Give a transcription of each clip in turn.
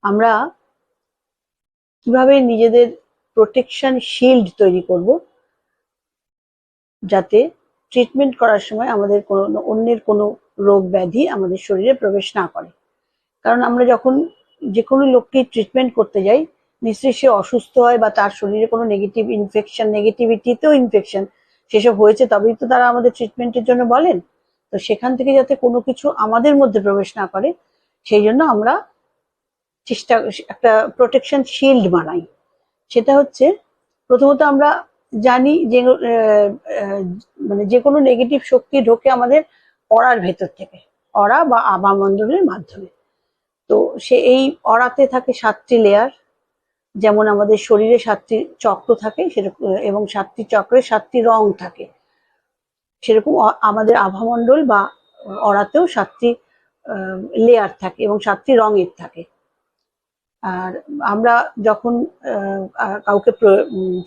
আমরা কিভাবে নিজেদের প্রোটেকশন শিল্ড তৈরি করব, যাতে ট্রিটমেন্ট করার সময় আমাদের কোনো অন্যের কোনো রোগ ব্যাধি আমাদের শরীরে প্রবেশ না করে। কারণ আমরা যখন যে কোনো লোককে ট্রিটমেন্ট করতে যাই, নিশ্চয়ই সে অসুস্থ হয় বা তার শরীরে কোনো নেগেটিভ ইনফেকশন, নেগেটিভিটিতেও ইনফেকশন সেসব হয়েছে, তবেই তো তারা আমাদের ট্রিটমেন্টের জন্য বলেন। তো সেখান থেকে যাতে কোনো কিছু আমাদের মধ্যে প্রবেশ না করে, সেই জন্য আমরা একটা প্রোটেকশন শিল্ড বানাই। সেটা হচ্ছে, প্রথমত আমরা জানি যে মানে যে কোনো নেগেটিভ শক্তি ঢোকে আমাদের অরার ভেতর থেকে, অরা বা আভামণ্ডলের মাধ্যমে। তো এই অরাতে থাকে 7টি লেয়ার। যেমন আমাদের শরীরে 7টি চক্র থাকে সেরকম, এবং 7টি চক্রে 7টি রং থাকে, সেরকম আমাদের আভামণ্ডল বা অরাতেও 7টি লেয়ার থাকে এবং 7টি রঙের থাকে। আর আমরা যখন কাউকে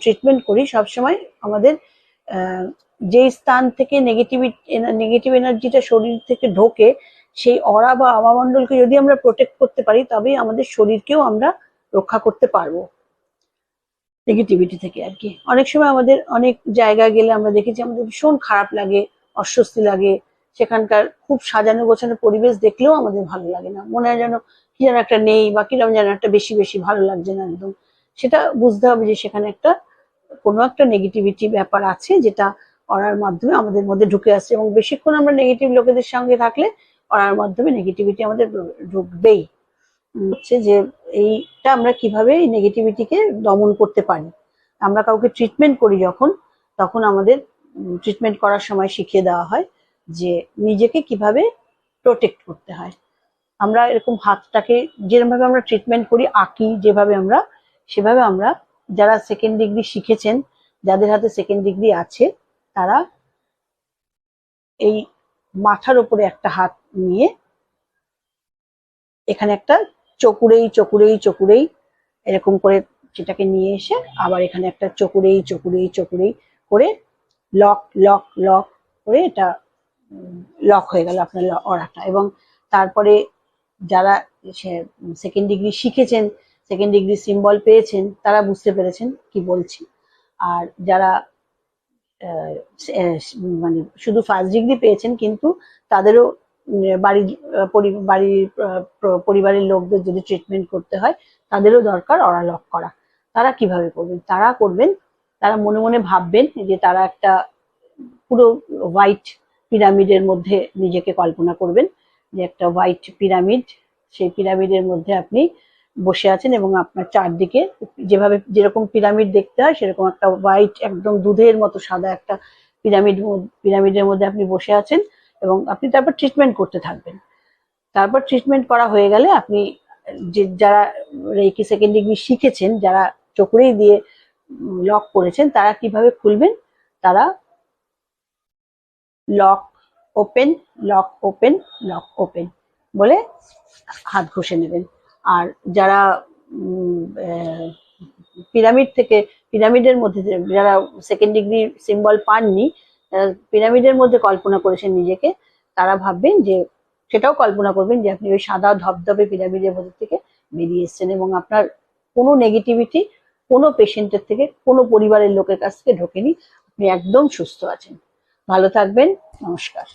ট্রিটমেন্ট করি, সবসময় আমাদের যেই স্থান থেকে নেগেটিভ এনার্জিটা শরীর থেকে ঢোকে, সেই অরা বা আভামণ্ডলকে যদি আমরা প্রোটেক্ট করতে পারি, তবেই আমাদের শরীরকেও আমরা রক্ষা করতে পারবো নেগেটিভিটি থেকে আর কি। অনেক সময় আমাদের অনেক জায়গায় গেলে আমরা দেখেছি আমাদের ভীষণ খারাপ লাগে, অস্বস্তি লাগে, সেখানকার খুব সাজানো গোছানো পরিবেশ দেখলেও আমাদের ভালো লাগে না, মনে হয় যেন কি যেন একটা নেই, বা কিরকম যেন একটা বেশি বেশি ভালো লাগছে না একদম। সেটা বুঝতে হবে যে সেখানে কোনো একটা নেগেটিভিটি ব্যাপার আছে, যেটা অরার মাধ্যমে আমাদের মধ্যে ঢুকে আসছে, এবং বেশিক্ষণ আমরা নেগেটিভ লোকেদের সঙ্গে থাকলে অরার মাধ্যমে নেগেটিভিটি আমাদের ঢুকবেই। হচ্ছে যে এইটা আমরা কিভাবে এই নেগেটিভিটিকে দমন করতে পারি। আমরা কাউকে ট্রিটমেন্ট করি যখন, তখন আমাদের ট্রিটমেন্ট করার সময় শিখিয়ে দেওয়া হয় যে নিজেকে কিভাবে প্রোটেক্ট করতে হয়। আমরা এরকম হাতটাকে যেরকম ভাবে আমরা ট্রিটমেন্ট করি, আঁকি যেভাবে আমরা, সেভাবে আমরা, যারা সেকেন্ড ডিগ্রি শিখেছেন, যাদের হাতে সেকেন্ড ডিগ্রি আছে, তারা এই মাথার উপরে একটা হাত নিয়ে এখানে একটা চকুরেই চকুরেই চকুরেই এরকম করে সেটাকে নিয়ে এসে আবার এখানে একটা চকুরেই চকুরেই চকুরেই করে লক লক লক করে এটা লক হয়ে গেল আপনার অরাটা। এবং তারপরে যারা সেকেন্ড ডিগ্রি শিখেছেন, সেকেন্ড ডিগ্রি সিম্বল পেয়েছেন, তারা বুঝতে পেরেছেন কি বলছি। আর যারা মানে শুধু ফার্স্ট ডিগ্রি পেয়েছেন, কিন্তু তাদেরও পরিবারের লোকদের যদি ট্রিটমেন্ট করতে হয়, তাদেরও দরকার অরা লক করা। তারা কিভাবে করবেন? তারা মনে মনে ভাববেন যে তারা একটা পুরো হোয়াইট পিরামিডের মধ্যে নিজেকে কল্পনা করবেন, যে একটা হোয়াইট পিরামিড, সেই পিরামিডের মধ্যে আপনি বসে আছেন, এবং আপনার চারদিকে যেরকম পিরামিড দেখতে হয়, সেরকম একটা হোয়াইট, একদম দুধের মতো সাদা একটা পিরামিডের মধ্যে আপনি বসে আছেন, এবং আপনি তারপর ট্রিটমেন্ট করতে থাকবেন। তারপর ট্রিটমেন্ট করা হয়ে গেলে আপনি যারা রেকি সেকেন্ড ডিগ্রি শিখেছেন, যারা চকুরেই দিয়ে লক করেছেন, তারা কিভাবে খুলবেন? তারা lock open, lock open, lock open বলে হাত ঘষে নেবেন। আর যারা পিরামিডের মধ্যে, যারা সেকেন্ড ডিগ্রি সিম্বল পাননি, পিরামিডের মধ্যে কল্পনা করেছেন নিজেকে, তারা ভাববেন যে, সেটাও কল্পনা করবেন যে আপনি ওই সাদা ধবধবে পিরামিডের মধ্যে থেকে বেরিয়ে এসছেন, এবং আপনার কোনো নেগেটিভিটি কোনো পেশেন্টের থেকে, কোনো পরিবারের লোকের কাছ থেকে ঢোকেনি, আপনি একদম সুস্থ আছেন। ভালো থাকবেন, নমস্কার।